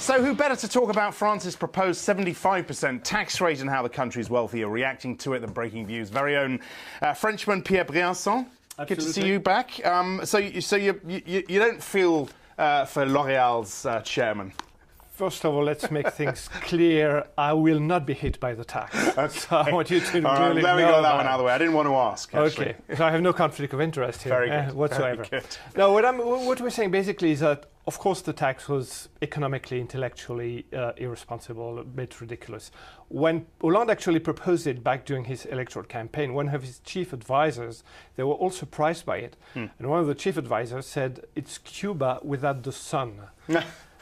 So who better to talk about France's proposed 75% tax rate and how the country's wealthy are reacting to it than Breakingviews' very own Frenchman Pierre Briançon? Good to see you back. So you don't feel for L'Oréal's chairman? First of all, let's make things clear. I will not be hit by the tax. Okay. So I want you to really there we know got that one out of the way. I didn't want to ask, actually. Okay. So I have no conflict of interest here Very good. whatsoever. Very good. No, what we're saying basically is that, of course, the tax was economically, intellectually irresponsible, a bit ridiculous. When Hollande actually proposed it back during his electoral campaign, one of his chief advisors, they were all surprised by it. And one of the chief advisors said, it's Cuba without the sun.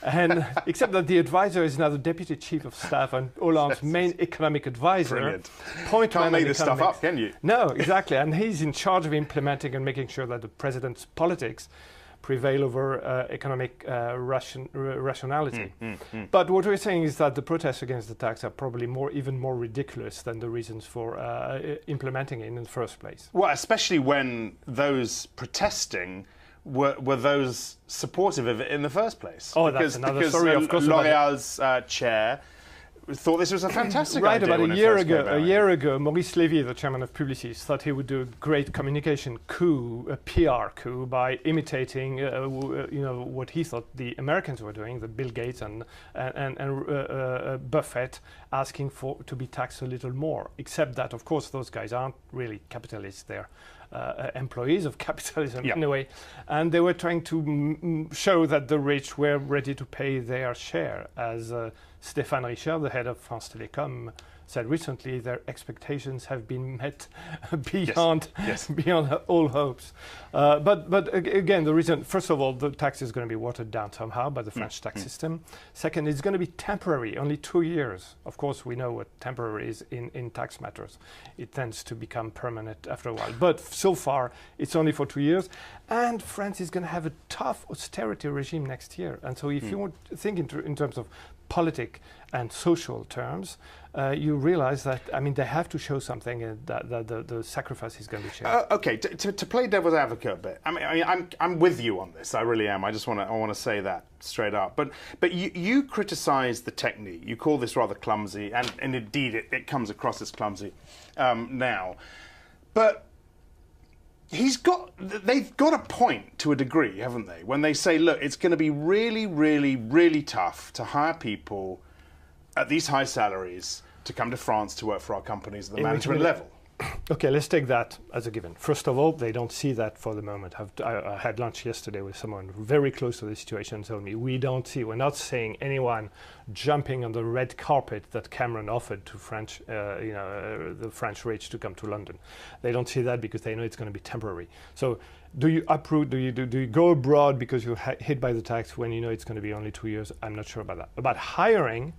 And except that the advisor is now the deputy chief of staff and Hollande's main economic advisor. Brilliant. Point Can't make this stuff up, can you? No, exactly. And he's in charge of implementing and making sure that the president's politics prevail over economic rationality. But what we're saying is that the protests against the tax are probably even more ridiculous than the reasons for implementing it in the first place. Well, especially when those protesting were those supportive of it in the first place. Oh, that's another story, of course. L'Oréal's chair thought this was a fantastic idea. Right, about a year ago, Maurice Lévy, the chairman of Publicis, thought he would do a great communication coup, a PR coup, by imitating, what he thought the Americans were doing, the Bill Gates and Buffett, asking to be taxed a little more. Except that, of course, those guys aren't really capitalists. They're employees of capitalism in a way, and they were trying to show that the rich were ready to pay their share. As Stéphane Richard, the head of France Télécom, said recently, their expectations have been met beyond all hopes. But again, the reason, first of all, the tax is going to be watered down somehow by the French tax system. Second, it's going to be temporary, only 2 years. Of course, we know what temporary is in tax matters. It tends to become permanent after a while. But so far, it's only for 2 years. And France is going to have a tough austerity regime next year. And so if you want to think in terms of politic and social terms, you realize that, I mean, they have to show something that the sacrifice is going to be shared. Okay, to play devil's advocate a bit, I mean, I'm with you on this. I really am. I want to say that straight up. But you criticise the technique. You call this rather clumsy, and indeed it comes across as clumsy now. But they've got a point to a degree, haven't they? When they say, look, it's going to be really, really, really tough to hire people at these high salaries to come to France to work for our companies at the management level. Okay, let's take that as a given. First of all, they don't see that for the moment. I had lunch yesterday with someone very close to the situation, told me, we're not seeing anyone jumping on the red carpet that Cameron offered to French, the French rich to come to London. They don't see that because they know it's going to be temporary. So do you uproot, do you go abroad because you're hit by the tax when you know it's going to be only 2 years? I'm not sure about that. About hiring,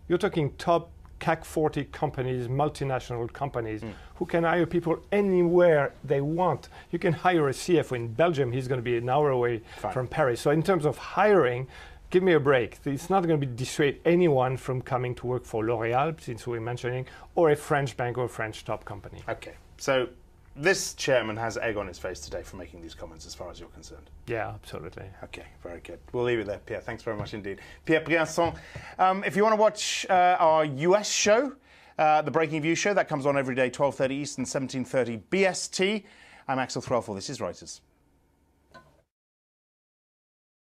you're talking top CAC 40 companies, multinational companies, who can hire people anywhere they want. You can hire a CFO in Belgium. He's going to be an hour away from Paris. So in terms of hiring, give me a break. It's not going to dissuade anyone from coming to work for L'Oréal, since we're mentioning, or a French bank or a French top company. Okay, so this chairman has egg on his face today for making these comments, as far as you're concerned. Yeah, absolutely. Okay, very good. We'll leave it there, Pierre. Thanks very much indeed. Pierre Briançon. If you want to watch our US show, the Breakingviews show, that comes on every day, 12:30 Eastern, 17:30 BST. I'm Axel Threlfall. This is Reuters.